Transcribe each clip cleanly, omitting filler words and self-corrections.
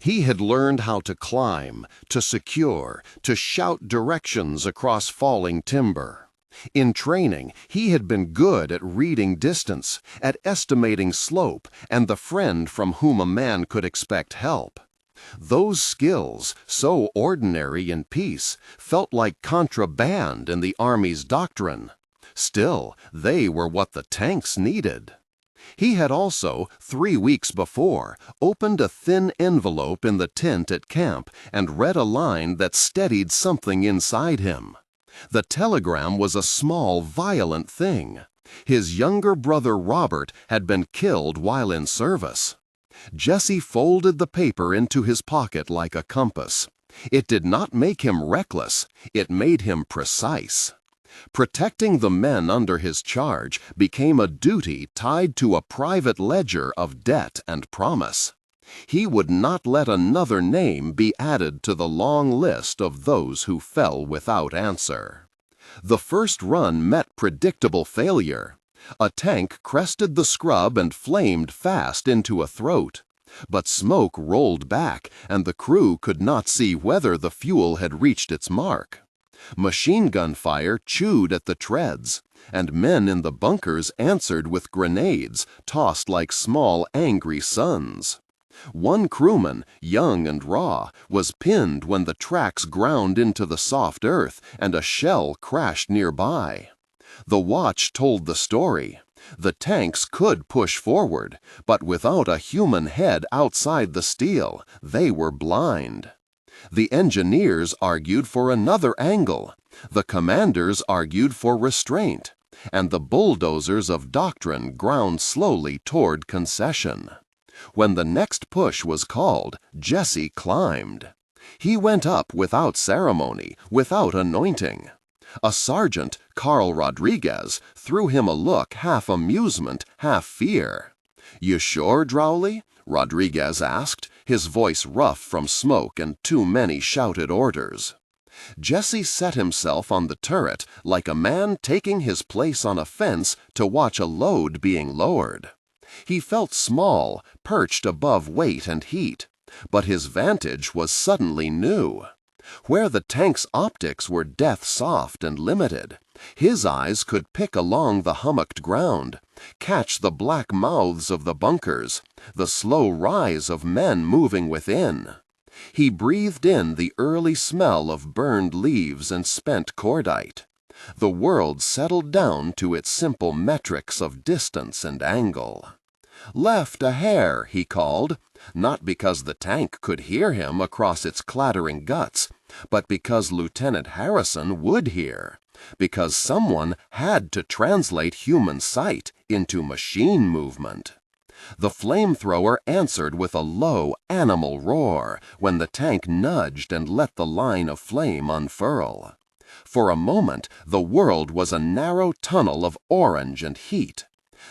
He had learned how to climb, to secure, to shout directions across falling timber. In training, he had been good at reading distance, at estimating slope, and the friend from whom a man could expect help. Those skills, so ordinary in peace, felt like contraband in the Army's doctrine. Still, they were what the tanks needed. He had also, 3 weeks before, opened a thin envelope in the tent at camp and read a line that steadied something inside him. The telegram was a small, violent thing. His younger brother Robert had been killed while in service. Jesse folded the paper into his pocket like a compass. It did not make him reckless, it made him precise. Protecting the men under his charge became a duty tied to a private ledger of debt and promise. He would not let another name be added to the long list of those who fell without answer. The first run met predictable failure. A tank crested the scrub and flamed fast into a throat. But smoke rolled back, and the crew could not see whether the fuel had reached its mark. Machine gun fire chewed at the treads, and men in the bunkers answered with grenades tossed like small angry suns. One crewman, young and raw, was pinned when the tracks ground into the soft earth and a shell crashed nearby. The watch told the story. The tanks could push forward, but without a human head outside the steel, they were blind. The engineers argued for another angle. The commanders argued for restraint, and the bulldozers of doctrine ground slowly toward concession. When the next push was called, Jesse climbed. He went up without ceremony, without anointing. A sergeant, Carl Rodriguez, threw him a look half amusement, half fear. "You sure, Drowley?" Rodriguez asked, his voice rough from smoke and too many shouted orders. Jesse set himself on the turret like a man taking his place on a fence to watch a load being lowered. He felt small, perched above weight and heat, but his vantage was suddenly new. Where the tank's optics were death-soft and limited, his eyes could pick along the hummocked ground, catch the black mouths of the bunkers, the slow rise of men moving within. He breathed in the early smell of burned leaves and spent cordite. The world settled down to its simple metrics of distance and angle. "Left a hair," he called, not because the tank could hear him across its clattering guts, but because Lieutenant Harrison would hear, because someone had to translate human sight into machine movement. The flamethrower answered with a low, animal roar when the tank nudged and let the line of flame unfurl. For a moment, the world was a narrow tunnel of orange and heat.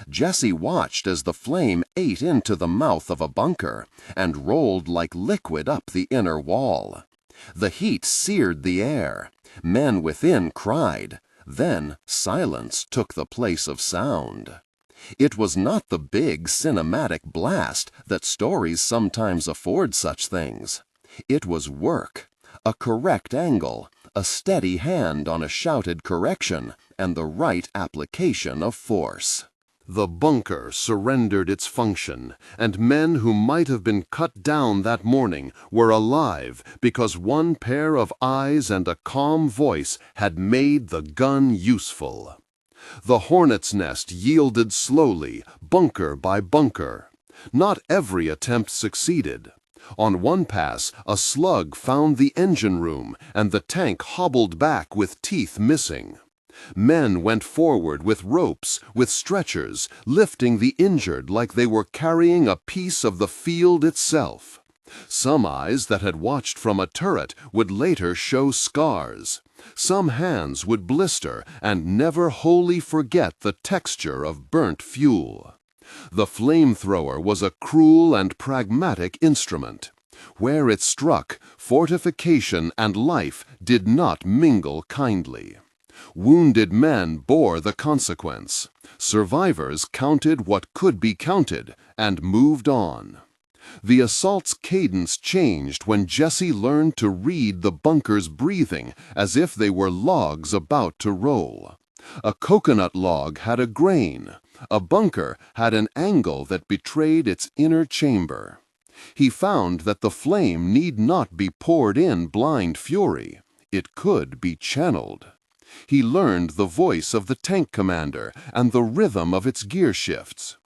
Jesse watched as the flame ate into the mouth of a bunker and rolled like liquid up the inner wall. The heat seared the air. Men within cried. Then silence took the place of sound. It was not the big cinematic blast that stories sometimes afford such things. It was work, a correct angle, a steady hand on a shouted correction, and the right application of force. The bunker surrendered its function, and men who might have been cut down that morning were alive because one pair of eyes and a calm voice had made the gun useful. The hornet's nest yielded slowly, bunker by bunker. Not every attempt succeeded. On one pass, a slug found the engine room, and the tank hobbled back with teeth missing. Men went forward with ropes, with stretchers, lifting the injured like they were carrying a piece of the field itself. Some eyes that had watched from a turret would later show scars. Some hands would blister and never wholly forget the texture of burnt fuel. The flamethrower was a cruel and pragmatic instrument. Where it struck, fortification and life did not mingle kindly. Wounded men bore the consequence. Survivors counted what could be counted and moved on. The assault's cadence changed when Jesse learned to read the bunker's breathing as if they were logs about to roll. A coconut log had a grain. A bunker had an angle that betrayed its inner chamber. He found that the flame need not be poured in blind fury. It could be channeled. He learned the voice of the tank commander and the rhythm of its gear shifts.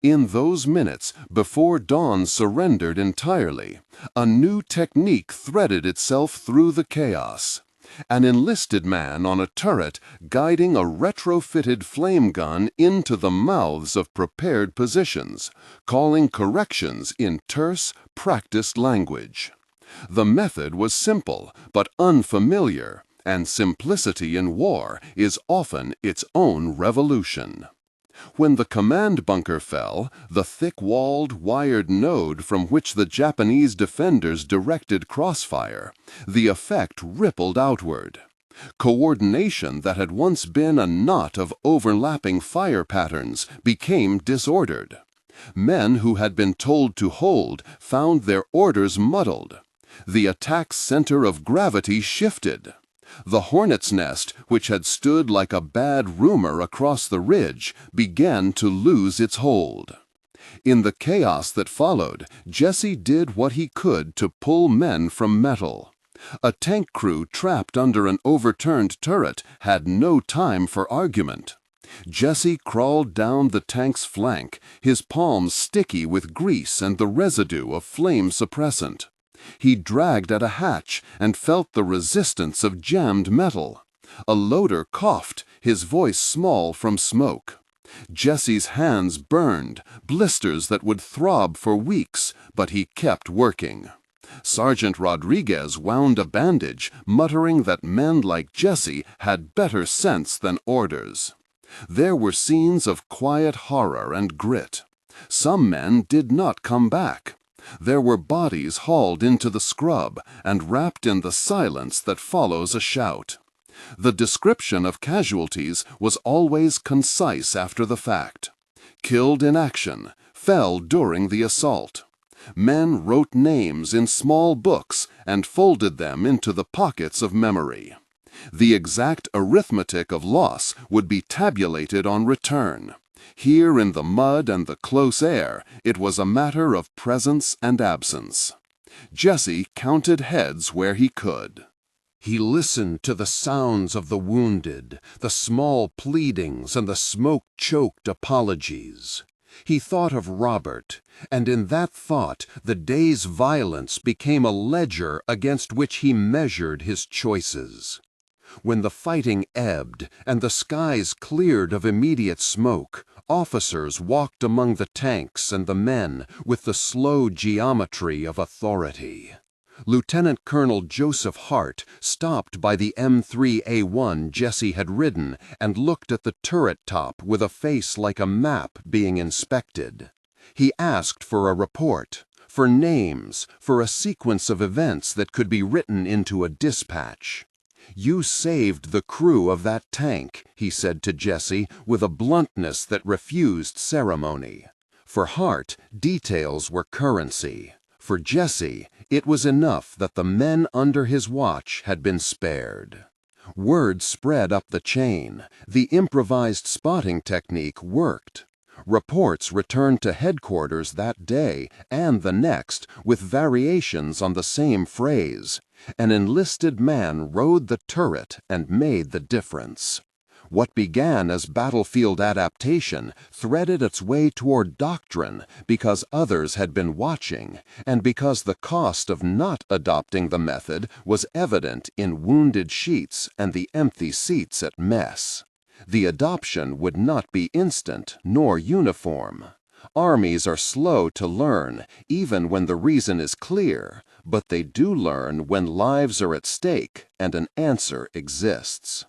In those minutes, before dawn surrendered entirely, a new technique threaded itself through the chaos. An enlisted man on a turret guiding a retrofitted flame gun into the mouths of prepared positions, calling corrections in terse, practiced language. The method was simple but unfamiliar, and simplicity in war is often its own revolution. When the command bunker fell, the thick-walled, wired node from which the Japanese defenders directed crossfire, the effect rippled outward. Coordination that had once been a knot of overlapping fire patterns became disordered. Men who had been told to hold found their orders muddled. The attack's center of gravity shifted. The hornet's nest, which had stood like a bad rumor across the ridge, began to lose its hold. In the chaos that followed, Jesse did what he could to pull men from metal. A tank crew trapped under an overturned turret had no time for argument. Jesse crawled down the tank's flank, his palms sticky with grease and the residue of flame suppressant. He dragged at a hatch and felt the resistance of jammed metal. A loader coughed, his voice small from smoke. Jesse's hands burned, blisters that would throb for weeks, but he kept working. Sergeant Rodriguez wound a bandage, muttering that men like Jesse had better sense than orders. There were scenes of quiet horror and grit. Some men did not come back. There were bodies hauled into the scrub and wrapped in the silence that follows a shout. The description of casualties was always concise after the fact. Killed in action, fell during the assault. Men wrote names in small books and folded them into the pockets of memory. The exact arithmetic of loss would be tabulated on return. Here in the mud and the close air, it was a matter of presence and absence. Jesse counted heads where he could. He listened to the sounds of the wounded, the small pleadings and the smoke-choked apologies. He thought of Robert, and in that thought the day's violence became a ledger against which he measured his choices. When the fighting ebbed and the skies cleared of immediate smoke, officers walked among the tanks and the men with the slow geometry of authority. Lieutenant Colonel Joseph Hart stopped by the M3A1 Jesse had ridden and looked at the turret top with a face like a map being inspected. He asked for a report, for names, for a sequence of events that could be written into a dispatch. "You saved the crew of that tank," he said to Jesse with a bluntness that refused ceremony. For Hart, details were currency. For Jesse, it was enough that the men under his watch had been spared. Word spread up the chain. The improvised spotting technique worked. Reports returned to headquarters that day and the next with variations on the same phrase. An enlisted man rode the turret and made the difference. What began as battlefield adaptation threaded its way toward doctrine because others had been watching and because the cost of not adopting the method was evident in wounded sheets and the empty seats at mess. The adoption would not be instant nor uniform. Armies are slow to learn, even when the reason is clear, but they do learn when lives are at stake and an answer exists.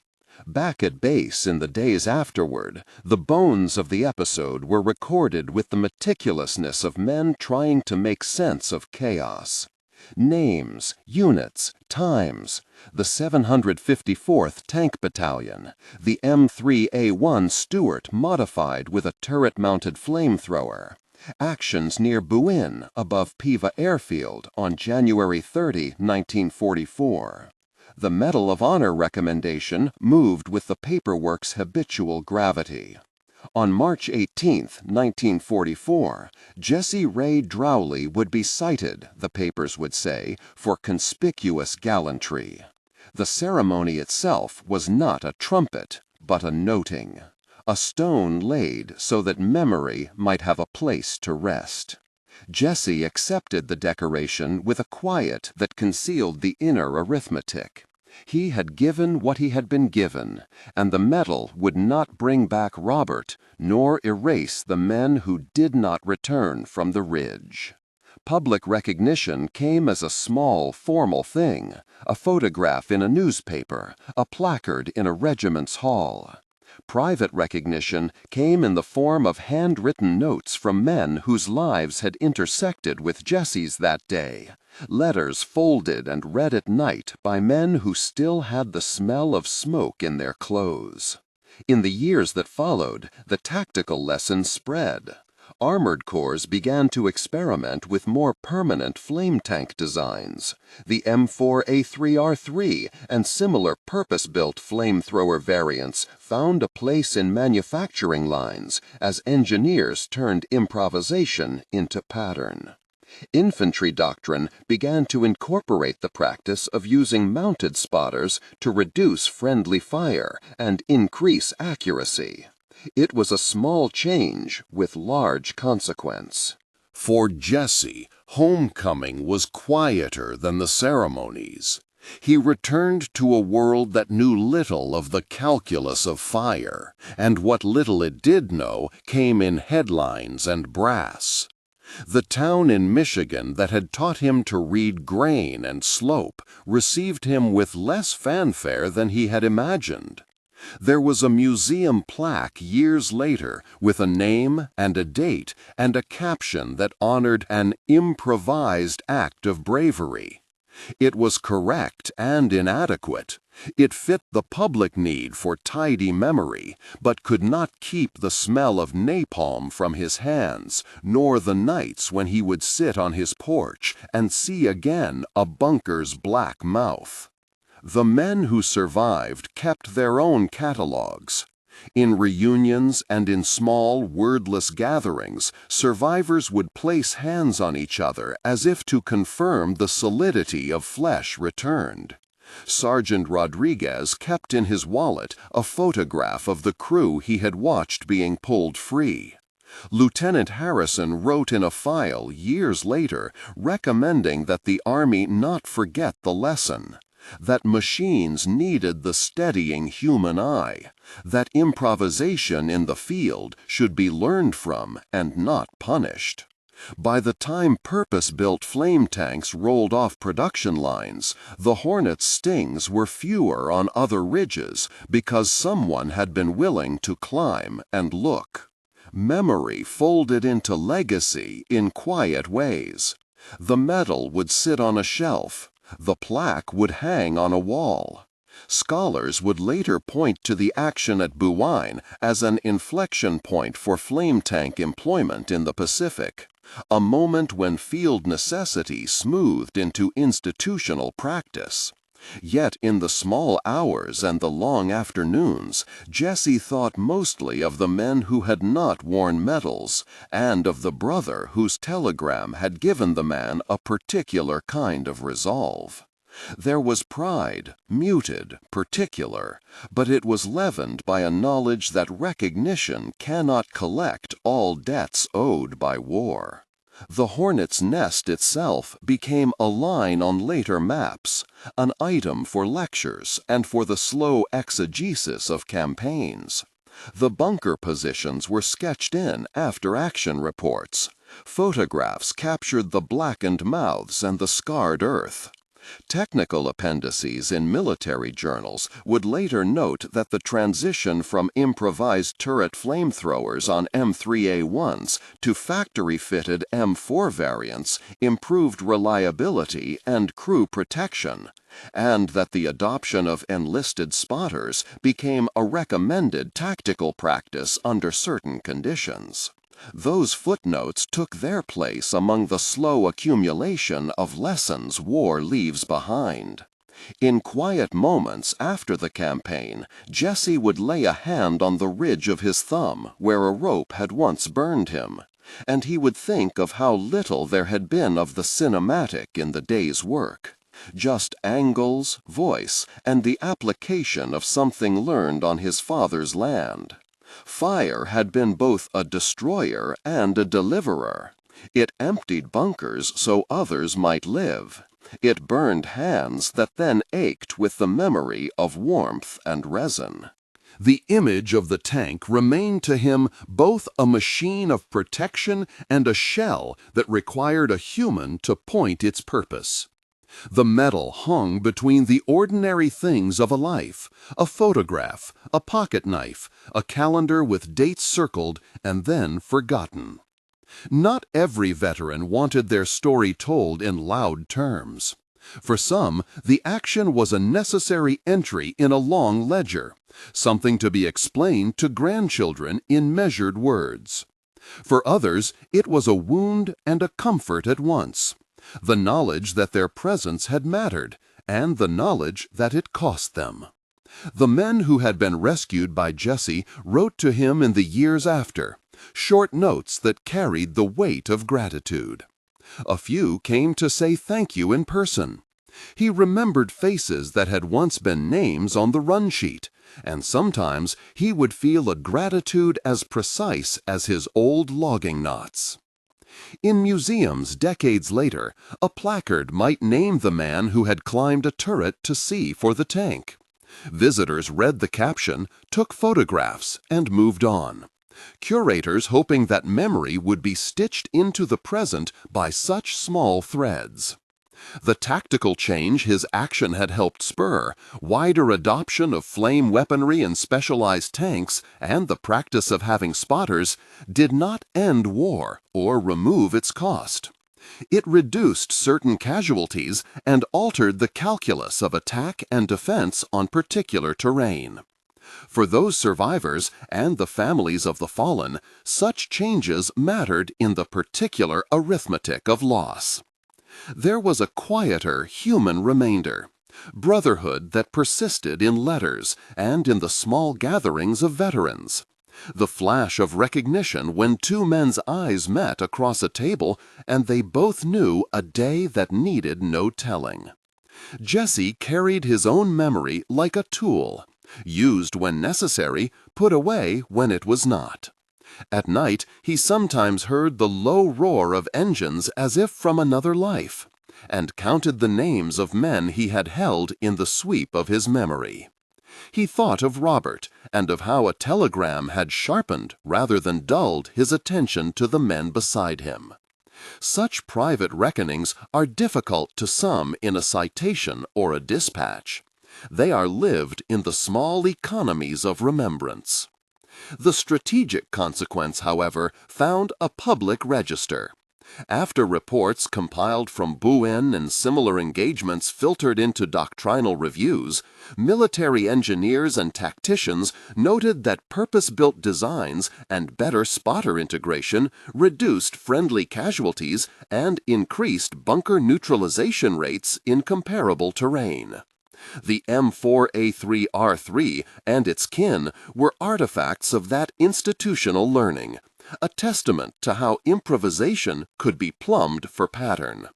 Back at base in the days afterward, the bones of the episode were recorded with the meticulousness of men trying to make sense of chaos. Names, units, times, the 754th Tank Battalion, the M3A1 Stuart modified with a turret-mounted flamethrower, Actions near Buin above Piva Airfield on January 30, 1944. The Medal of Honor recommendation moved with the paperwork's habitual gravity. On March 18, 1944, Jesse Ray Drowley would be cited, the papers would say, for conspicuous gallantry. The ceremony itself was not a trumpet, but a noting. A stone laid so that memory might have a place to rest. Jesse accepted the decoration with a quiet that concealed the inner arithmetic. He had given what he had been given, and the medal would not bring back Robert, nor erase the men who did not return from the ridge. Public recognition came as a small, formal thing, a photograph in a newspaper, a placard in a regiment's hall. Private recognition came in the form of handwritten notes from men whose lives had intersected with Jesse's that day, letters folded and read at night by men who still had the smell of smoke in their clothes. In the years that followed, the tactical lessons spread. Armored corps began to experiment with more permanent flame tank designs. The M4A3R3 and similar purpose-built flamethrower variants found a place in manufacturing lines as engineers turned improvisation into pattern. Infantry doctrine began to incorporate the practice of using mounted spotters to reduce friendly fire and increase accuracy. It was a small change with large consequence. For Jesse, homecoming was quieter than the ceremonies. He returned to a world that knew little of the calculus of fire, and what little it did know came in headlines and brass. The town in Michigan that had taught him to read grain and slope received him with less fanfare than he had imagined. There was a museum plaque years later with a name and a date and a caption that honored an improvised act of bravery. It was correct and inadequate. It fit the public need for tidy memory, but could not keep the smell of napalm from his hands, nor the nights when he would sit on his porch and see again a bunker's black mouth. The men who survived kept their own catalogs. In reunions and in small, wordless gatherings, survivors would place hands on each other as if to confirm the solidity of flesh returned. Sergeant Rodriguez kept in his wallet a photograph of the crew he had watched being pulled free. Lieutenant Harrison wrote in a file years later recommending that the Army not forget the lesson, that machines needed the steadying human eye, that improvisation in the field should be learned from and not punished. By the time purpose-built flame tanks rolled off production lines, the Hornet's stings were fewer on other ridges because someone had been willing to climb and look. Memory folded into legacy in quiet ways. The medal would sit on a shelf. The plaque would hang on a wall. Scholars would later point to the action at Buin as an inflection point for flame tank employment in the Pacific, a moment when field necessity smoothed into institutional practice. Yet in the small hours and the long afternoons, Jesse thought mostly of the men who had not worn medals, and of the brother whose telegram had given the man a particular kind of resolve. There was pride, muted, particular, but it was leavened by a knowledge that recognition cannot collect all debts owed by war. The Hornet's nest itself became a line on later maps, an item for lectures and for the slow exegesis of campaigns. The bunker positions were sketched in after action reports. Photographs captured the blackened mouths and the scarred earth. Technical appendices in military journals would later note that the transition from improvised turret flamethrowers on M3A1s to factory-fitted M4 variants improved reliability and crew protection, and that the adoption of enlisted spotters became a recommended tactical practice under certain conditions. Those footnotes took their place among the slow accumulation of lessons war leaves behind. In quiet moments after the campaign, Jesse would lay a hand on the ridge of his thumb where a rope had once burned him, and he would think of how little there had been of the cinematic in the day's work. Just angles, voice, and the application of something learned on his father's land. Fire had been both a destroyer and a deliverer. It emptied bunkers so others might live. It burned hands that then ached with the memory of warmth and resin. The image of the tank remained to him both a machine of protection and a shell that required a human to point its purpose. The metal hung between the ordinary things of a life, a photograph, a pocket knife, a calendar with dates circled and then forgotten. Not every veteran wanted their story told in loud terms. For some, the action was a necessary entry in a long ledger, something to be explained to grandchildren in measured words. For others, it was a wound and a comfort at once. The knowledge that their presence had mattered, and the knowledge that it cost them. The men who had been rescued by Jesse wrote to him in the years after, short notes that carried the weight of gratitude. A few came to say thank you in person. He remembered faces that had once been names on the run sheet, and sometimes he would feel a gratitude as precise as his old logging knots. In museums decades later, a placard might name the man who had climbed a turret to see for the tank. Visitors read the caption, took photographs, and moved on. Curators hoping that memory would be stitched into the present by such small threads. The tactical change his action had helped spur, wider adoption of flame weaponry and specialized tanks, and the practice of having spotters, did not end war or remove its cost. It reduced certain casualties and altered the calculus of attack and defense on particular terrain. For those survivors and the families of the fallen, such changes mattered in the particular arithmetic of loss. There was a quieter human remainder, brotherhood that persisted in letters and in the small gatherings of veterans. The flash of recognition when two men's eyes met across a table and they both knew a day that needed no telling. Jesse carried his own memory like a tool, used when necessary, put away when it was not. At night, he sometimes heard the low roar of engines as if from another life, and counted the names of men he had held in the sweep of his memory. He thought of Robert, and of how a telegram had sharpened rather than dulled his attention to the men beside him. Such private reckonings are difficult to some in a citation or a dispatch. They are lived in the small economies of remembrance. The strategic consequence, however, found a public register. After reports compiled from Buin and similar engagements filtered into doctrinal reviews, military engineers and tacticians noted that purpose-built designs and better spotter integration reduced friendly casualties and increased bunker neutralization rates in comparable terrain. The M4A3R3 and its kin were artifacts of that institutional learning, a testament to how improvisation could be plumbed for pattern.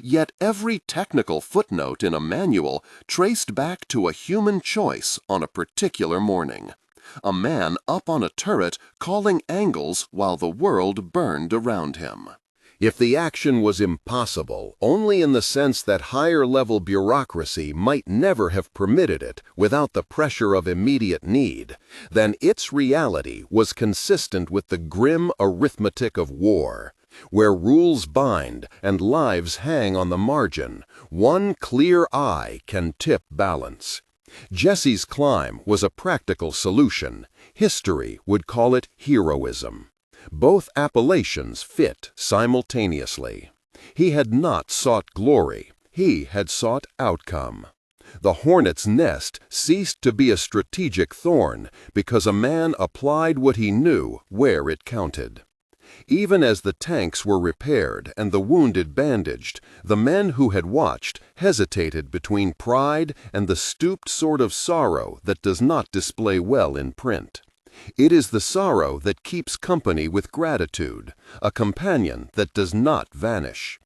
Yet every technical footnote in a manual traced back to a human choice on a particular morning. A man up on a turret calling angles while the world burned around him. If the action was impossible only in the sense that higher-level bureaucracy might never have permitted it without the pressure of immediate need, then its reality was consistent with the grim arithmetic of war. Where rules bind and lives hang on the margin, one clear eye can tip balance. Jesse's climb was a practical solution. History would call it heroism. Both appellations fit simultaneously. He had not sought glory. He had sought outcome. The hornet's nest ceased to be a strategic thorn because a man applied what he knew where it counted. Even as the tanks were repaired and the wounded bandaged, the men who had watched hesitated between pride and the stooped sort of sorrow that does not display well in print. It is the sorrow that keeps company with gratitude, a companion that does not vanish.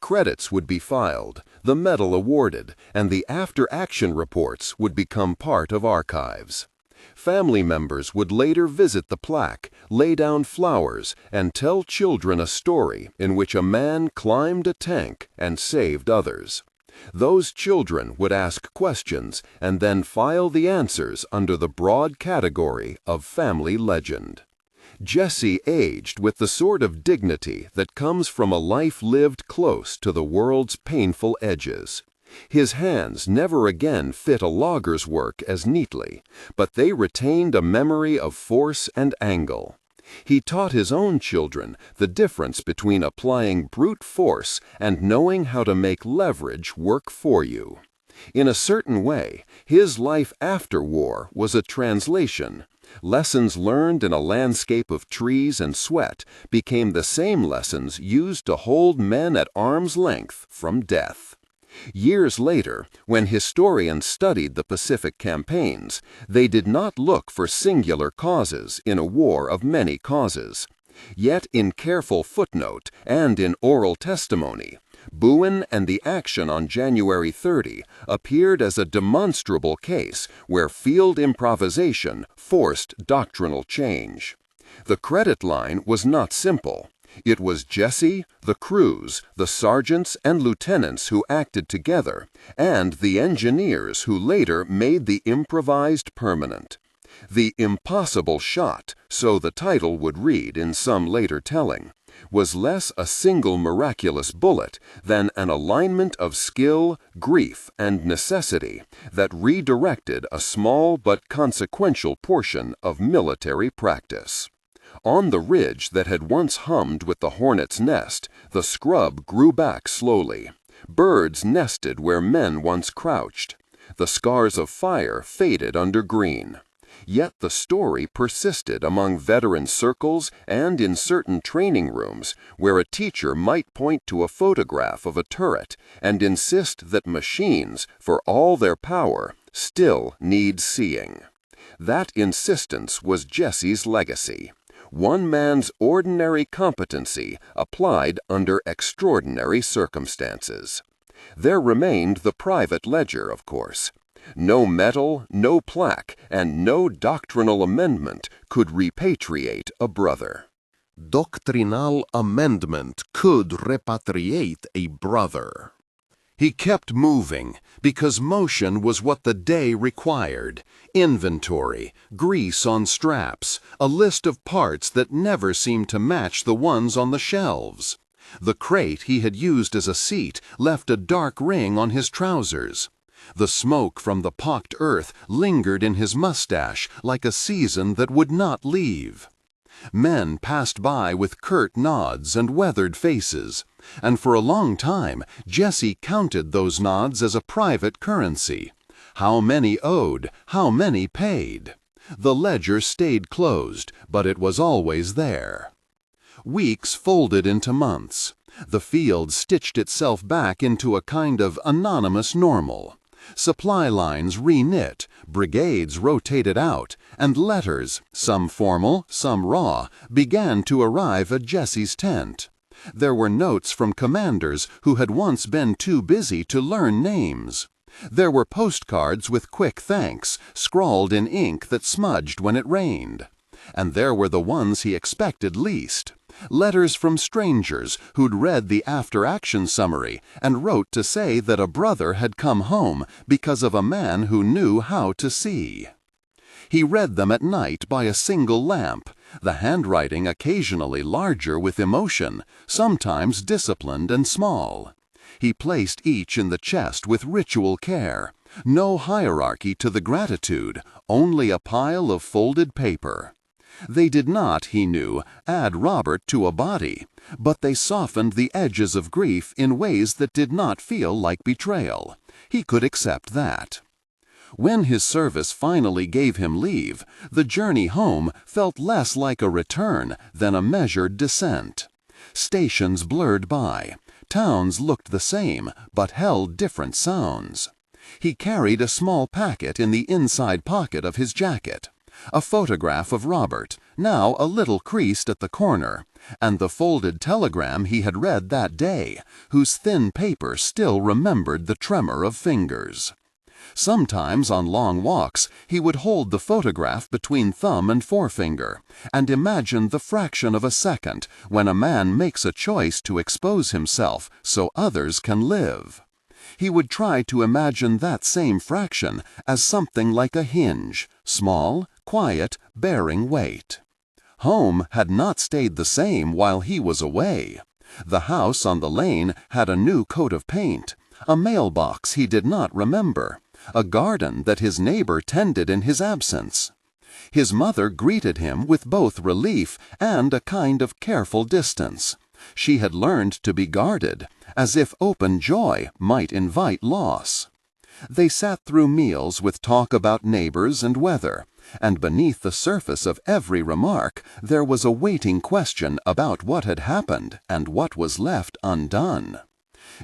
Credits would be filed, the medal awarded, and the after-action reports would become part of archives. Family members would later visit the plaque, lay down flowers, and tell children a story in which a man climbed a tank and saved others. Those children would ask questions and then file the answers under the broad category of family legend. Jesse aged with the sort of dignity that comes from a life lived close to the world's painful edges. His hands never again fit a logger's work as neatly, but they retained a memory of force and angle. He taught his own children the difference between applying brute force and knowing how to make leverage work for you. In a certain way, his life after war was a translation. Lessons learned in a landscape of trees and sweat became the same lessons used to hold men at arm's length from death. Years later, when historians studied the Pacific campaigns, they did not look for singular causes in a war of many causes. Yet in careful footnote and in oral testimony, Buin and the action on January 30 appeared as a demonstrable case where field improvisation forced doctrinal change. The credit line was not simple. It was Jesse, the crews, the sergeants and lieutenants who acted together, and the engineers who later made the improvised permanent. The impossible shot, so the title would read in some later telling, was less a single miraculous bullet than an alignment of skill, grief, and necessity that redirected a small but consequential portion of military practice. On the ridge that had once hummed with the hornet's nest, the scrub grew back slowly. Birds nested where men once crouched. The scars of fire faded under green. Yet the story persisted among veteran circles and in certain training rooms where a teacher might point to a photograph of a turret and insist that machines, for all their power, still need seeing. That insistence was Jesse's legacy. One man's ordinary competency applied under extraordinary circumstances. There remained the private ledger, of course. No medal, no plaque, and no doctrinal amendment could repatriate a brother. Doctrinal amendment could repatriate a brother. He kept moving, because motion was what the day required. Inventory, grease on straps, a list of parts that never seemed to match the ones on the shelves. The crate he had used as a seat left a dark ring on his trousers. The smoke from the pocked earth lingered in his mustache like a season that would not leave. Men passed by with curt nods and weathered faces, and for a long time Jesse counted those nods as a private currency. How many owed, how many paid. The ledger stayed closed, but it was always there. Weeks folded into months. The field stitched itself back into a kind of anonymous normal. Supply lines reknit, brigades rotated out, and letters, some formal, some raw, began to arrive at Jesse's tent. There were notes from commanders who had once been too busy to learn names. There were postcards with quick thanks, scrawled in ink that smudged when it rained. And there were the ones he expected least. Letters from strangers who'd read the after-action summary and wrote to say that a brother had come home because of a man who knew how to see. He read them at night by a single lamp, the handwriting occasionally larger with emotion, sometimes disciplined and small. He placed each in the chest with ritual care. No hierarchy to the gratitude, only a pile of folded paper. They did not, he knew, add Robert to a body, but they softened the edges of grief in ways that did not feel like betrayal. He could accept that. When his service finally gave him leave, the journey home felt less like a return than a measured descent. Stations blurred by. Towns looked the same, but held different sounds. He carried a small packet in the inside pocket of his jacket, a photograph of Robert, now a little creased at the corner, and the folded telegram he had read that day, whose thin paper still remembered the tremor of fingers. Sometimes on long walks he would hold the photograph between thumb and forefinger, and imagine the fraction of a second when a man makes a choice to expose himself so others can live. He would try to imagine that same fraction as something like a hinge, small, quiet, bearing weight. Home had not stayed the same while he was away. The house on the lane had a new coat of paint, a mailbox he did not remember, a garden that his neighbor tended in his absence. His mother greeted him with both relief and a kind of careful distance. She had learned to be guarded, as if open joy might invite loss. They sat through meals with talk about neighbors and weather, and beneath the surface of every remark there was a waiting question about what had happened and what was left undone.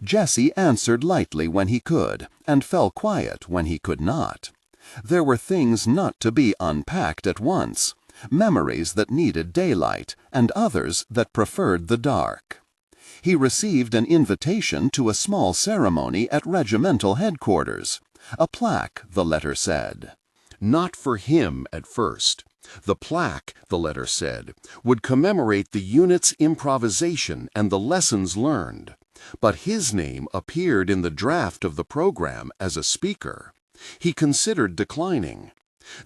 Jesse answered lightly when he could, and fell quiet when he could not. There were things not to be unpacked at once, memories that needed daylight, and others that preferred the dark. He received an invitation to a small ceremony at regimental headquarters. A plaque, the letter said. Not for him at first. The plaque, the letter said, would commemorate the unit's improvisation and the lessons learned. But his name appeared in the draft of the program as a speaker. He considered declining.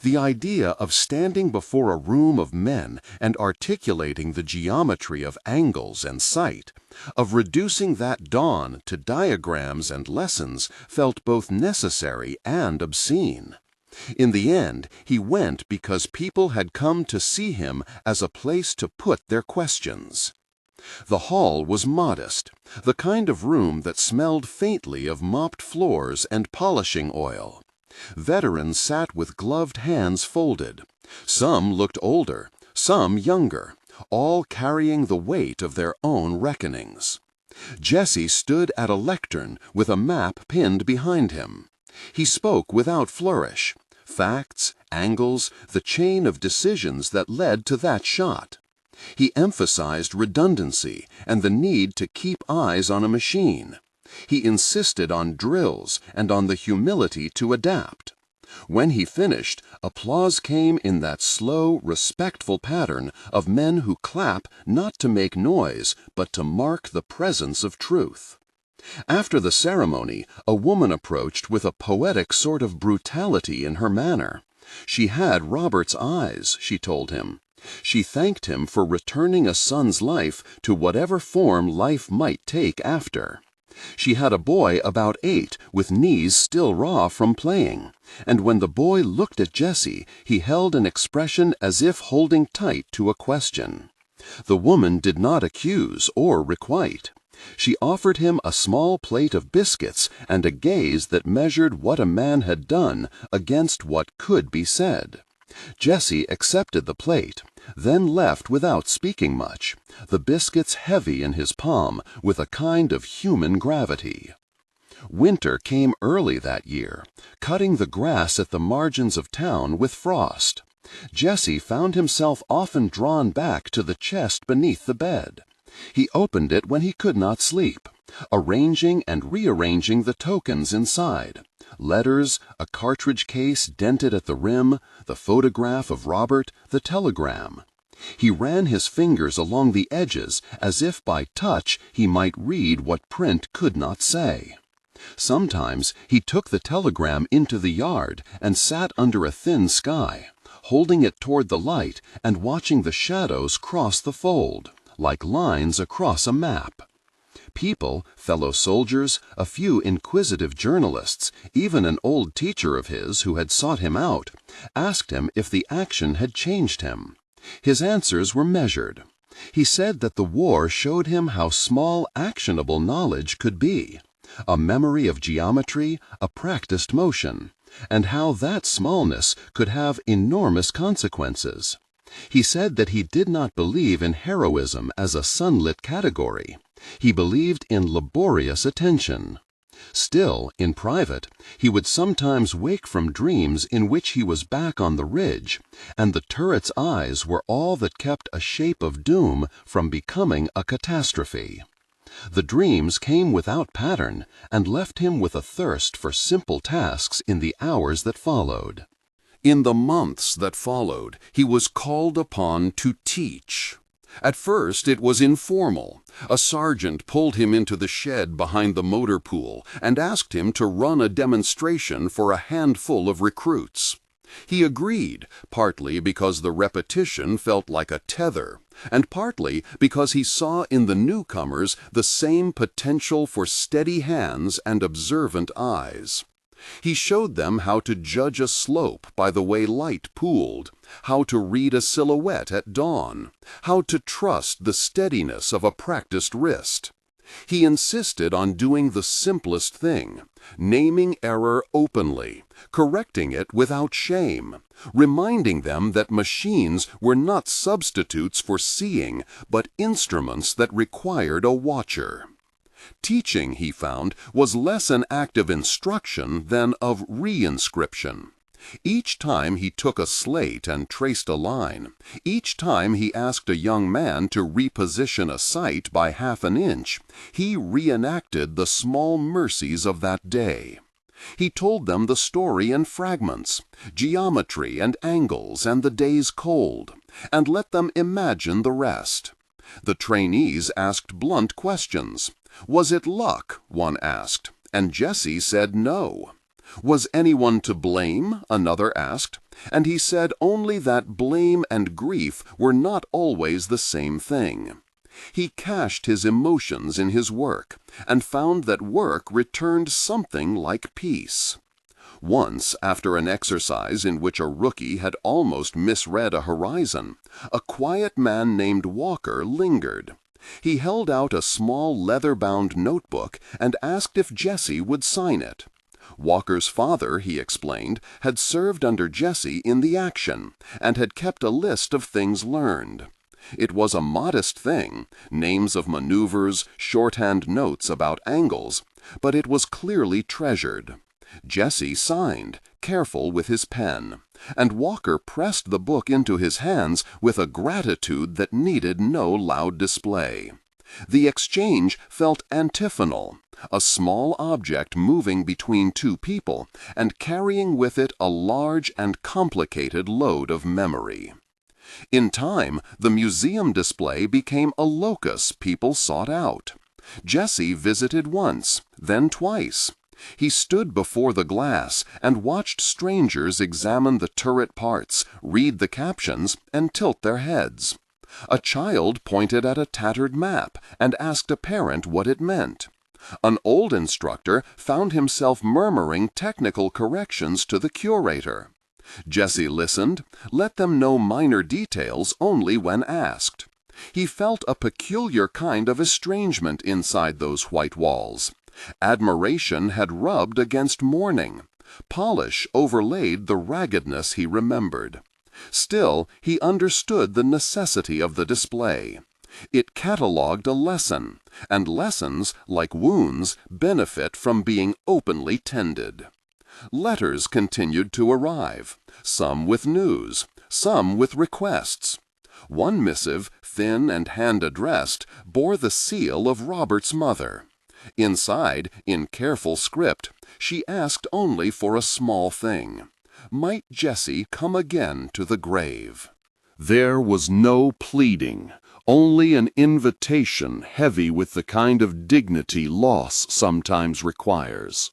The idea of standing before a room of men and articulating the geometry of angles and sight, of reducing that dawn to diagrams and lessons, felt both necessary and obscene. In the end, he went because people had come to see him as a place to put their questions. The hall was modest, the kind of room that smelled faintly of mopped floors and polishing oil. Veterans sat with gloved hands folded. Some looked older, some younger, all carrying the weight of their own reckonings. Jesse stood at a lectern with a map pinned behind him. He spoke without flourish. Facts, angles, the chain of decisions that led to that shot. He emphasized redundancy and the need to keep eyes on a machine. He insisted on drills and on the humility to adapt. When he finished, applause came in that slow, respectful pattern of men who clap not to make noise, but to mark the presence of truth. After the ceremony, a woman approached with a poetic sort of brutality in her manner. She had Robert's eyes, she told him. She thanked him for returning a son's life to whatever form life might take after. She had a boy about 8 with knees still raw from playing, and when the boy looked at Jesse, he held an expression as if holding tight to a question. The woman did not accuse or requite. She offered him a small plate of biscuits and a gaze that measured what a man had done against what could be said. Jesse accepted the plate, then left without speaking much, the biscuits heavy in his palm with a kind of human gravity. Winter came early that year, cutting the grass at the margins of town with frost. Jesse found himself often drawn back to the chest beneath the bed. He opened it when he could not sleep, arranging and rearranging the tokens inside. Letters, a cartridge case dented at the rim, the photograph of Robert, the telegram. He ran his fingers along the edges as if by touch he might read what print could not say. Sometimes he took the telegram into the yard and sat under a thin sky, holding it toward the light and watching the shadows cross the fold, like lines across a map. People, fellow soldiers, a few inquisitive journalists, even an old teacher of his who had sought him out, asked him if the action had changed him. His answers were measured. He said that the war showed him how small actionable knowledge could be. A memory of geometry, a practiced motion. and how that smallness could have enormous consequences. He said that he did not believe in heroism as a sunlit category. He believed in laborious attention. Still, in private, he would sometimes wake from dreams in which he was back on the ridge, and the turret's eyes were all that kept a shape of doom from becoming a catastrophe. The dreams came without pattern and left him with a thirst for simple tasks in the hours that followed. In the months that followed, he was called upon to teach. At first it was informal. A sergeant pulled him into the shed behind the motor pool and asked him to run a demonstration for a handful of recruits. He agreed, partly because the repetition felt like a tether, and partly because he saw in the newcomers the same potential for steady hands and observant eyes. He showed them how to judge a slope by the way light pooled, how to read a silhouette at dawn, how to trust the steadiness of a practiced wrist. He insisted on doing the simplest thing, naming error openly, correcting it without shame, reminding them that machines were not substitutes for seeing, but instruments that required a watcher. Teaching, he found, was less an act of instruction than of reinscription. Each time he took a slate and traced a line, each time he asked a young man to reposition a sight by half an inch, he reenacted the small mercies of that day. He told them the story in fragments, geometry and angles and the day's cold, and let them imagine the rest. The trainees asked blunt questions. Was it luck? One asked, and Jesse said no. Was anyone to blame? Another asked, and he said only that blame and grief were not always the same thing. He cached his emotions in his work, and found that work returned something like peace. Once, after an exercise in which a rookie had almost misread a horizon, a quiet man named Walker lingered. He held out a small leather-bound notebook and asked if Jesse would sign it. Walker's father, he explained, had served under Jesse in the action and had kept a list of things learned. It was a modest thing, names of maneuvers, shorthand notes about angles, but it was clearly treasured. Jesse signed, careful with his pen, and Walker pressed the book into his hands with a gratitude that needed no loud display. The exchange felt antiphonal, a small object moving between two people and carrying with it a large and complicated load of memory. In time, the museum display became a locus people sought out. Jesse visited once, then twice. He stood before the glass and watched strangers examine the turret parts, read the captions, and tilt their heads. A child pointed at a tattered map and asked a parent what it meant. An old instructor found himself murmuring technical corrections to the curator. Jesse listened, let them know minor details only when asked. He felt a peculiar kind of estrangement inside those white walls. Admiration had rubbed against mourning. Polish overlaid the raggedness he remembered. Still, he understood the necessity of the display. It catalogued a lesson, and lessons, like wounds, benefit from being openly tended. Letters continued to arrive, some with news, some with requests. One missive, thin and hand-addressed, bore the seal of Robert's mother. Inside, in careful script, she asked only for a small thing. Might Jesse come again to the grave? There was no pleading, only an invitation heavy with the kind of dignity loss sometimes requires.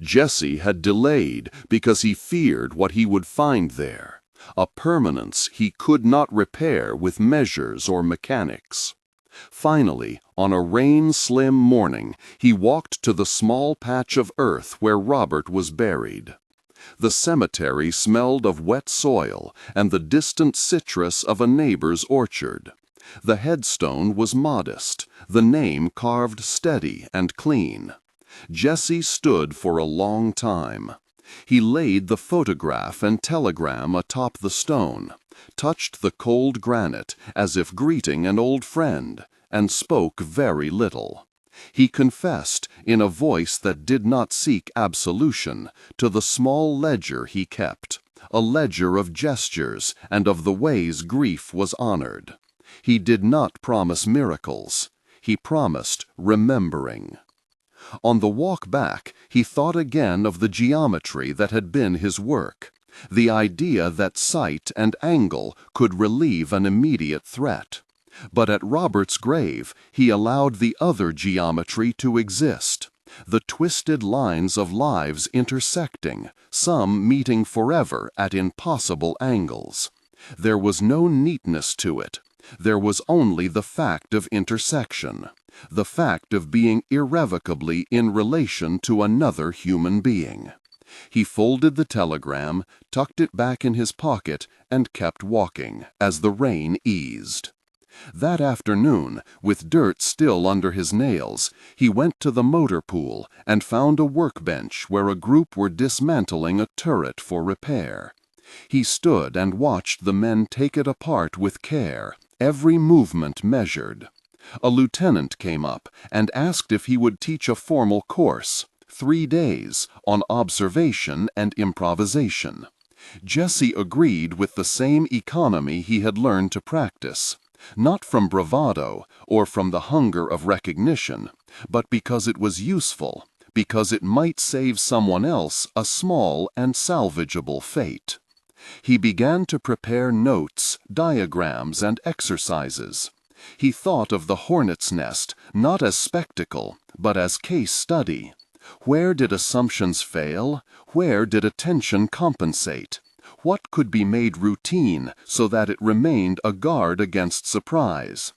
Jesse had delayed because he feared what he would find there, a permanence he could not repair with measures or mechanics. Finally, on a rain-slim morning, he walked to the small patch of earth where Robert was buried. The cemetery smelled of wet soil and the distant citrus of a neighbor's orchard. The headstone was modest, the name carved steady and clean. Jesse stood for a long time. He laid the photograph and telegram atop the stone, touched the cold granite as if greeting an old friend, and spoke very little. He confessed, in a voice that did not seek absolution, to the small ledger he kept, a ledger of gestures and of the ways grief was honored. He did not promise miracles. He promised remembering. On the walk back, he thought again of the geometry that had been his work, the idea that sight and angle could relieve an immediate threat. But at Robert's grave, he allowed the other geometry to exist, the twisted lines of lives intersecting, some meeting forever at impossible angles. There was no neatness to it. There was only the fact of intersection, the fact of being irrevocably in relation to another human being. He folded the telegram, tucked it back in his pocket, and kept walking as the rain eased. That afternoon, with dirt still under his nails, he went to the motor pool and found a workbench where a group were dismantling a turret for repair. He stood and watched the men take it apart with care, every movement measured. A lieutenant came up and asked if he would teach a formal course, 3 days, on observation and improvisation. Jesse agreed with the same economy he had learned to practice, not from bravado or from the hunger of recognition, but because it was useful, because it might save someone else a small and salvageable fate. He began to prepare notes, diagrams, and exercises. He thought of the hornet's nest not as spectacle, but as case study. Where did assumptions fail? Where did attention compensate? What could be made routine so that it remained a guard against surprise?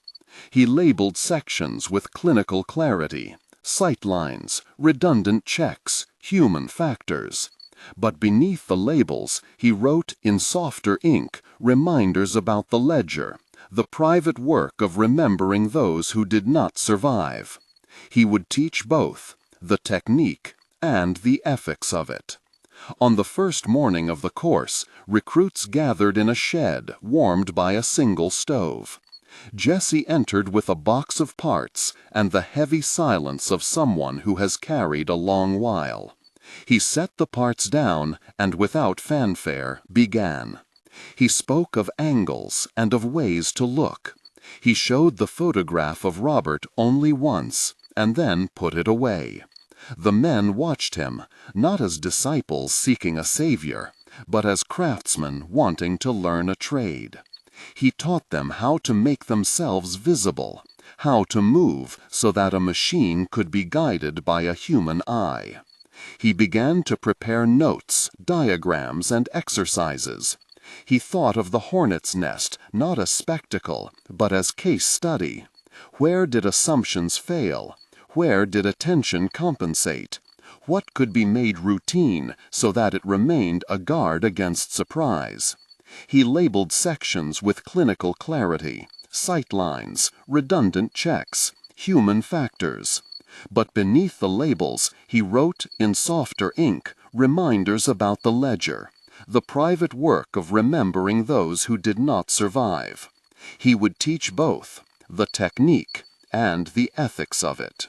He labeled sections with clinical clarity, sight lines, redundant checks, human factors. But beneath the labels, he wrote in softer ink reminders about the ledger, the private work of remembering those who did not survive. He would teach both, the technique and the ethics of it. On the first morning of the course, recruits gathered in a shed warmed by a single stove. Jesse entered with a box of parts and the heavy silence of someone who has carried a long while. He set the parts down and without fanfare began. He spoke of angles and of ways to look. He showed the photograph of Robert only once and then put it away. The men watched him, not as disciples seeking a savior, but as craftsmen wanting to learn a trade. He taught them how to make themselves visible, how to move so that a machine could be guided by a human eye. He began to prepare notes, diagrams, and exercises. He thought of the hornet's nest not as spectacle, but as case study. Where did assumptions fail? Where did attention compensate? What could be made routine so that it remained a guard against surprise? He labeled sections with clinical clarity, sight lines, redundant checks, human factors. But beneath the labels, he wrote in softer ink reminders about the ledger, the private work of remembering those who did not survive. He would teach both, the technique and the ethics of it.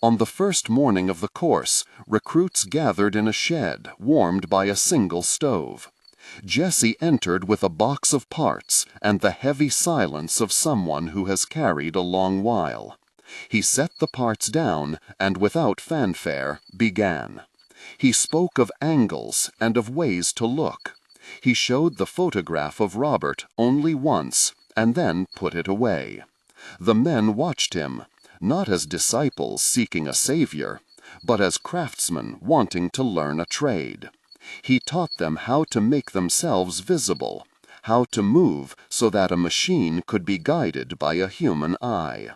On the first morning of the course, recruits gathered in a shed warmed by a single stove. Jesse entered with a box of parts and the heavy silence of someone who has carried a long while. He set the parts down and without fanfare began. He spoke of angles and of ways to look. He showed the photograph of Robert only once and then put it away. The men watched him, not as disciples seeking a savior, but as craftsmen wanting to learn a trade. He taught them how to make themselves visible, how to move so that a machine could be guided by a human eye.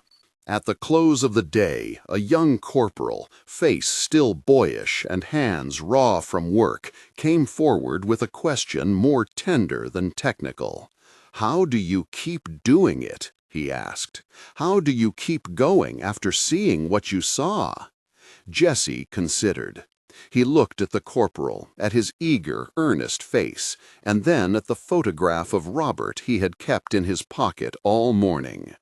At the close of the day, a young corporal, face still boyish and hands raw from work, came forward with a question more tender than technical. "How do you keep doing it?" he asked. "How do you keep going after seeing what you saw?" Jesse considered. He looked at the corporal, at his eager, earnest face, and then at the photograph of Robert he had kept in his pocket all morning.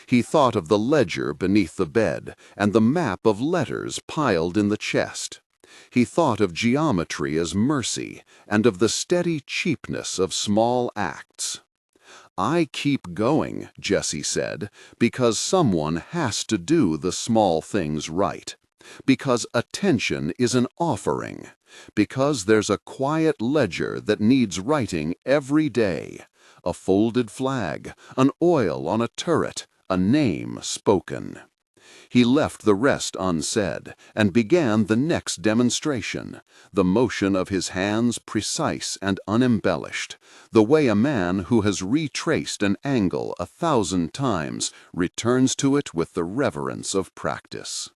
He thought of the ledger beneath the bed and the map of letters piled in the chest. He thought of geometry as mercy and of the steady cheapness of small acts. "I keep going," Jesse said, "because someone has to do the small things right. Because attention is an offering. Because there's a quiet ledger that needs writing every day. A folded flag, an oil on a turret, a name spoken." He left the rest unsaid, and began the next demonstration, the motion of his hands precise and unembellished, the way a man who has retraced an angle 1,000 times returns to it with the reverence of practice.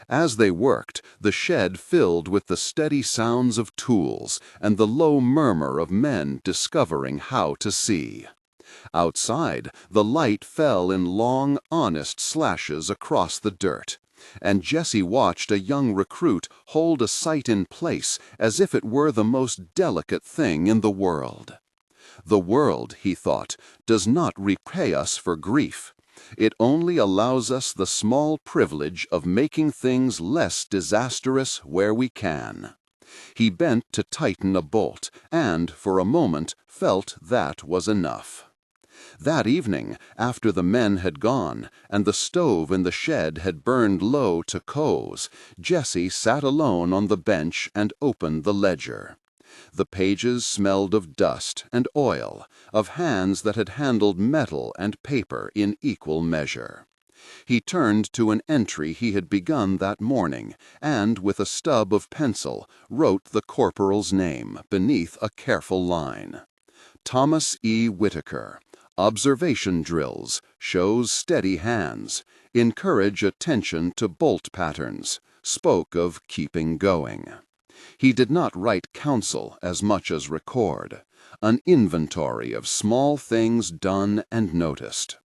As they worked, the shed filled with the steady sounds of tools and the low murmur of men discovering how to see. Outside, the light fell in long, honest slashes across the dirt, and Jesse watched a young recruit hold a sight in place as if it were the most delicate thing in the world. The world, he thought, does not repay us for grief. It only allows us the small privilege of making things less disastrous where we can. He bent to tighten a bolt, and, for a moment, felt that was enough. That evening, after the men had gone, and the stove in the shed had burned low to coals, Jesse sat alone on the bench and opened the ledger. The pages smelled of dust and oil, of hands that had handled metal and paper in equal measure. He turned to an entry he had begun that morning, and, with a stub of pencil, wrote the corporal's name beneath a careful line. Thomas E. Whitaker. Observation drills. Shows steady hands. Encourage attention to bolt patterns. Spoke of keeping going. He did not write counsel as much as record, an inventory of small things done and noticed.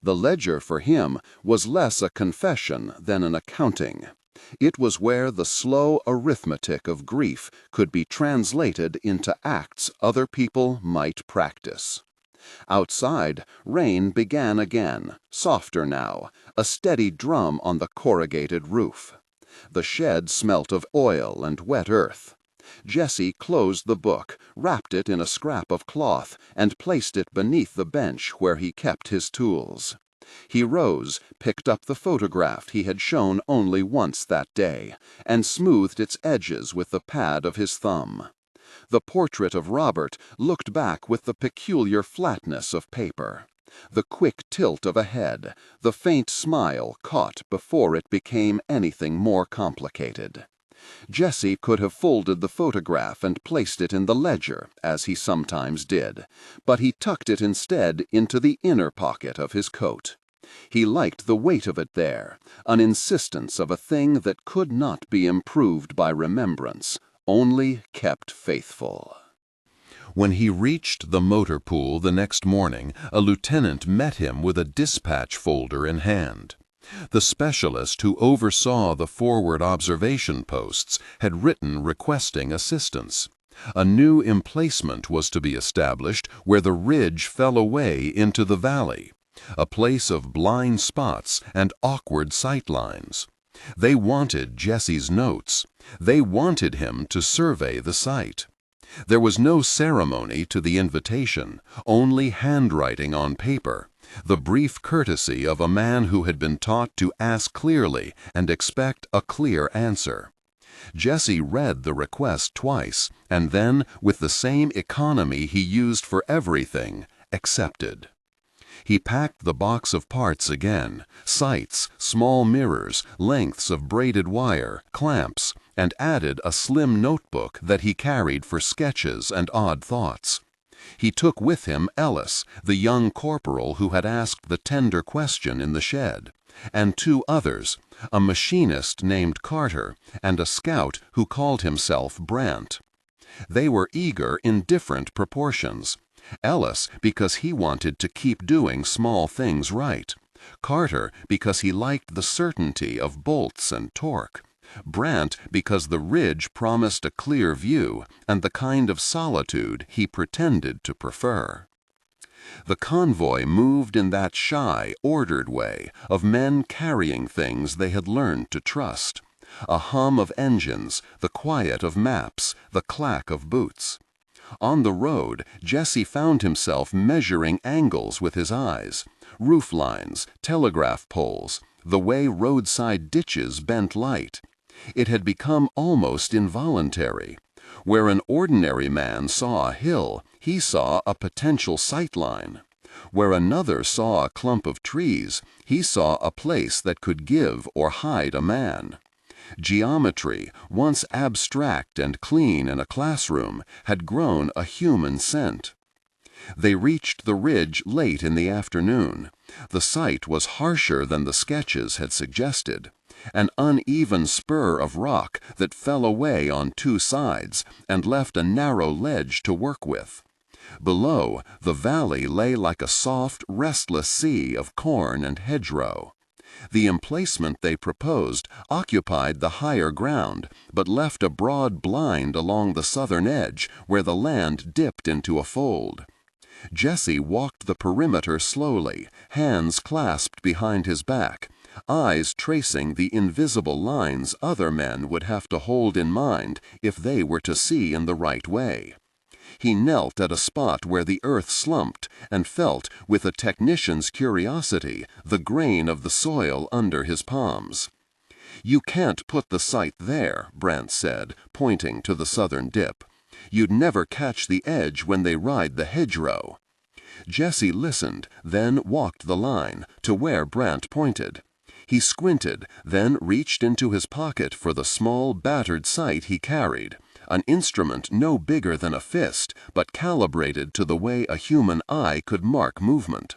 The ledger for him was less a confession than an accounting. It was where the slow arithmetic of grief could be translated into acts other people might practice. Outside, rain began again, softer now, a steady drum on the corrugated roof. The shed smelt of oil and wet earth. Jesse closed the book, wrapped it in a scrap of cloth, and placed it beneath the bench where he kept his tools. He rose, picked up the photograph he had shown only once that day, and smoothed its edges with the pad of his thumb. The portrait of Robert looked back with the peculiar flatness of paper. The quick tilt of a head, the faint smile caught before it became anything more complicated. Jesse could have folded the photograph and placed it in the ledger, as he sometimes did, but he tucked it instead into the inner pocket of his coat. He liked the weight of it there, an insistence of a thing that could not be improved by remembrance, only kept faithful. When he reached the motor pool the next morning, a lieutenant met him with a dispatch folder in hand. The specialist who oversaw the forward observation posts had written requesting assistance. A new emplacement was to be established where the ridge fell away into the valley, a place of blind spots and awkward sight lines. They wanted Jesse's notes. They wanted him to survey the site. There was no ceremony to the invitation, only handwriting on paper, the brief courtesy of a man who had been taught to ask clearly and expect a clear answer. Jesse read the request twice, and then, with the same economy he used for everything, accepted. He packed the box of parts again, sights, small mirrors, lengths of braided wire, clamps, and added a slim notebook that he carried for sketches and odd thoughts. He took with him Ellis, the young corporal who had asked the tender question in the shed, and 2 others, a machinist named Carter and a scout who called himself Brant. They were eager in different proportions. Ellis because he wanted to keep doing small things right. Carter because he liked the certainty of bolts and torque. Brant because the ridge promised a clear view and the kind of solitude he pretended to prefer. The convoy moved in that shy, ordered way of men carrying things they had learned to trust. A hum of engines, the quiet of maps, the clack of boots. On the road, Jesse found himself measuring angles with his eyes, roof lines, telegraph poles, the way roadside ditches bent light. It had become almost involuntary. Where an ordinary man saw a hill, he saw a potential sightline. Where another saw a clump of trees, he saw a place that could give or hide a man. Geometry, once abstract and clean in a classroom, had grown a human scent. They reached the ridge late in the afternoon. The sight was harsher than the sketches had suggested. An uneven spur of rock that fell away on two sides and left a narrow ledge to work with. Below, the valley lay like a soft, restless sea of corn and hedgerow. The emplacement they proposed occupied the higher ground, but left a broad blind along the southern edge where the land dipped into a fold. Jesse walked the perimeter slowly, hands clasped behind his back, eyes tracing the invisible lines other men would have to hold in mind if they were to see in the right way. He knelt at a spot where the earth slumped and felt, with a technician's curiosity, the grain of the soil under his palms. "You can't put the sight there," Brant said, pointing to the southern dip. "You'd never catch the edge when they ride the hedgerow." Jesse listened, then walked the line, to where Brant pointed. He squinted, then reached into his pocket for the small, battered sight he carried, an instrument no bigger than a fist, but calibrated to the way a human eye could mark movement.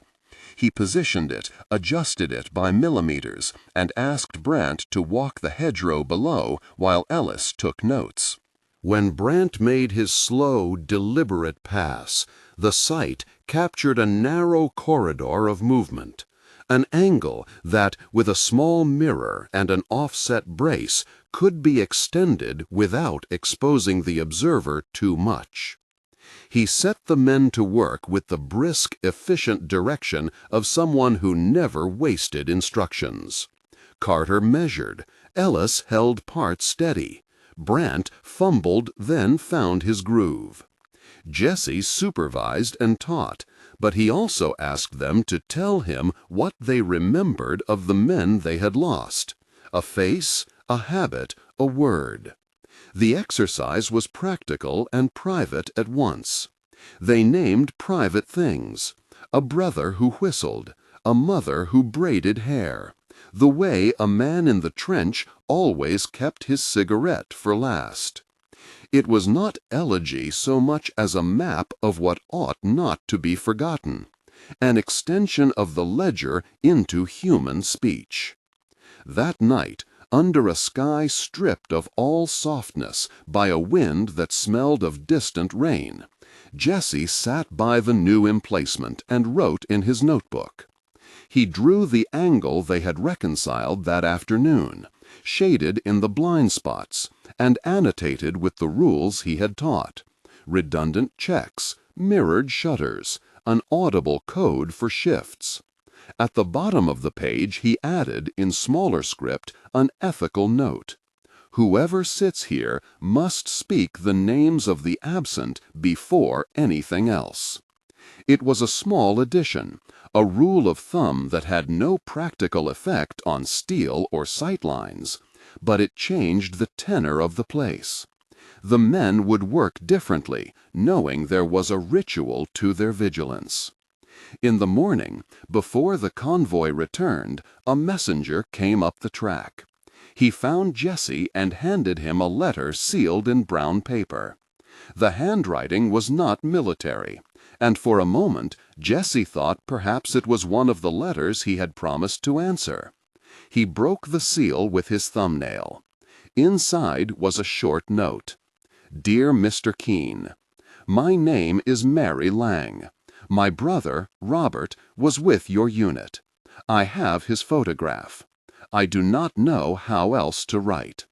He positioned it, adjusted it by millimeters, and asked Brant to walk the hedgerow below while Ellis took notes. When Brant made his slow, deliberate pass, the sight captured a narrow corridor of movement, an angle that, with a small mirror and an offset brace, could be extended without exposing the observer too much. He set the men to work with the brisk, efficient direction of someone who never wasted instructions. Carter measured. Ellis held part steady. Brant fumbled, then found his groove. Jesse supervised and taught, but he also asked them to tell him what they remembered of the men they had lost: a face, a habit, a word. The exercise was practical and private at once. They named private things: a brother who whistled, a mother who braided hair, the way a man in the trench always kept his cigarette for last. It was not elegy so much as a map of what ought not to be forgotten, an extension of the ledger into human speech. That night, under a sky stripped of all softness by a wind that smelled of distant rain, Jesse sat by the new emplacement and wrote in his notebook. He drew the angle they had reconciled that afternoon, shaded in the blind spots, and annotated with the rules he had taught: redundant checks, mirrored shutters, an audible code for shifts. At the bottom of the page he added, in smaller script, an ethical note: whoever sits here must speak the names of the absent before anything else. It was a small addition, a rule of thumb that had no practical effect on steel or sightlines, but it changed the tenor of the place. The men would work differently, knowing there was a ritual to their vigilance. In the morning, before the convoy returned, a messenger came up the track. He found Jesse and handed him a letter sealed in brown paper. The handwriting was not military, and for a moment Jesse thought perhaps it was one of the letters he had promised to answer. He broke the seal with his thumbnail. Inside was a short note: "Dear Mr. Keene, my name is Mary Lang. My brother, Robert, was with your unit. I have his photograph. I do not know how else to write.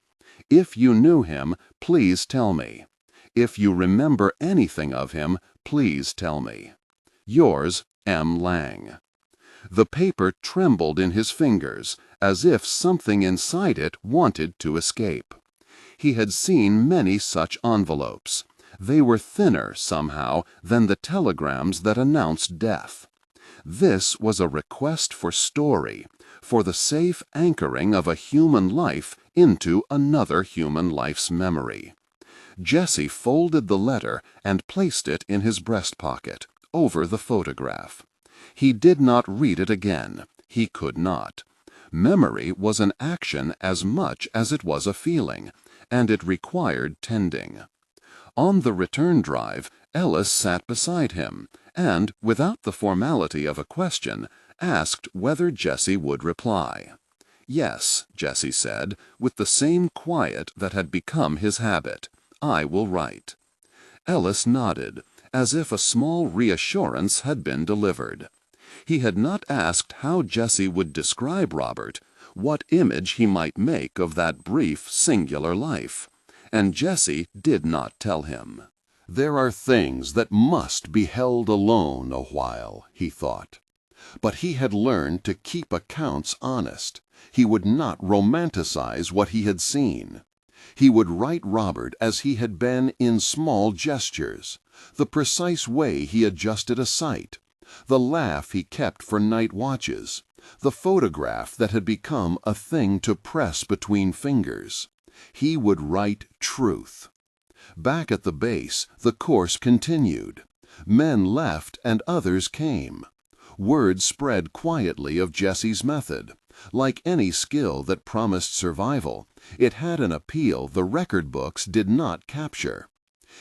If you knew him, please tell me. If you remember anything of him, please tell me. Yours, M. Lang. The paper trembled in his fingers, as if something inside it wanted to escape. He had seen many such envelopes. They were thinner, somehow, than the telegrams that announced death. This was a request for story, for the safe anchoring of a human life into another human life's memory. Jesse folded the letter and placed it in his breast pocket, over the photograph. He did not read it again. He could not. Memory was an action as much as it was a feeling, and it required tending. On the return drive, Ellis sat beside him, and, without the formality of a question, asked whether Jesse would reply. "Yes," Jesse said, with the same quiet that had become his habit. "I will write." Ellis nodded, as if a small reassurance had been delivered. He had not asked how Jesse would describe Robert, what image he might make of that brief, singular life, and Jesse did not tell him. There are things that must be held alone a while, he thought. But he had learned to keep accounts honest. He would not romanticize what he had seen. He would write Robert as he had been in small gestures, the precise way he adjusted a sight, the laugh he kept for night watches, the photograph that had become a thing to press between fingers. He would write truth. Back at the base, the course continued. Men left and others came. Word spread quietly of Jesse's method. Like any skill that promised survival, it had an appeal the record books did not capture.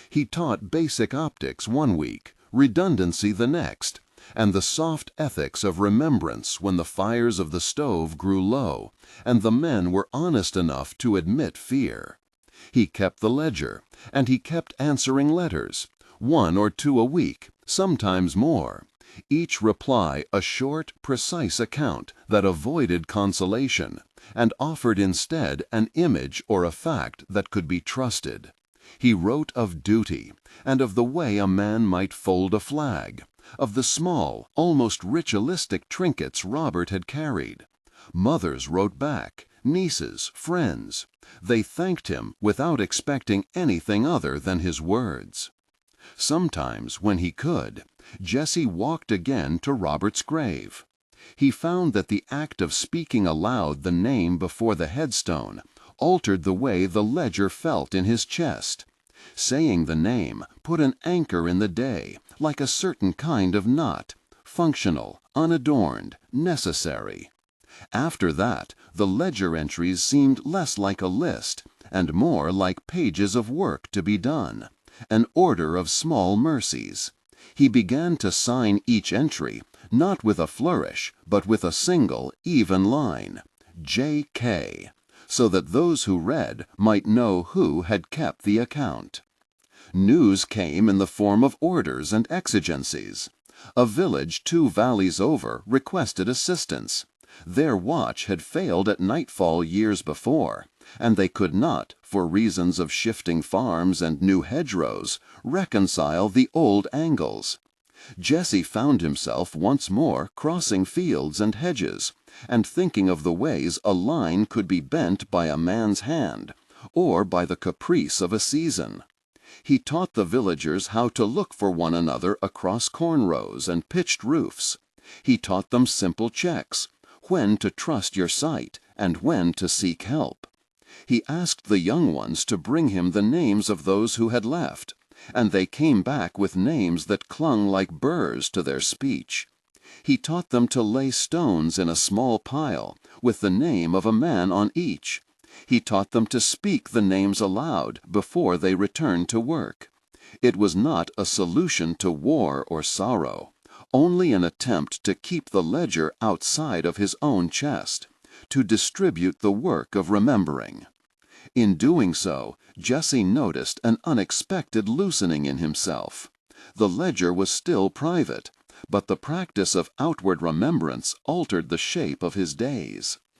He taught basic optics one week, redundancy the next, and the soft ethics of remembrance when the fires of the stove grew low, and the men were honest enough to admit fear. He kept the ledger, and he kept answering letters, 1 or 2 a week, sometimes more. Each reply a short, precise account that avoided consolation, and offered instead an image or a fact that could be trusted. He wrote of duty, and of the way a man might fold a flag, of the small, almost ritualistic trinkets Robert had carried. Mothers wrote back, nieces, friends. They thanked him without expecting anything other than his words. Sometimes, when he could, Jesse walked again to Robert's grave. He found that the act of speaking aloud the name before the headstone altered the way the ledger felt in his chest. Saying the name put an anchor in the day, like a certain kind of knot, functional, unadorned, necessary. After that, the ledger entries seemed less like a list and more like pages of work to be done, an order of small mercies. He began to sign each entry, not with a flourish, but with a single, even line, J.K., so that those who read might know who had kept the account. News came in the form of orders and exigencies. A village 2 valleys over requested assistance. Their watch had failed at nightfall years before, and they could not, for reasons of shifting farms and new hedgerows, reconcile the old angles. Jesse found himself once more crossing fields and hedges, and thinking of the ways a line could be bent by a man's hand, or by the caprice of a season. He taught the villagers how to look for one another across corn rows and pitched roofs. He taught them simple checks, when to trust your sight and when to seek help. He asked the young ones to bring him the names of those who had left, and they came back with names that clung like burrs to their speech. He taught them to lay stones in a small pile, with the name of a man on each. He taught them to speak the names aloud before they returned to work. It was not a solution to war or sorrow, only an attempt to keep the ledger outside of his own chest, to distribute the work of remembering. In doing so, Jesse noticed an unexpected loosening in himself. The ledger was still private, but the practice of outward remembrance altered the shape of his days.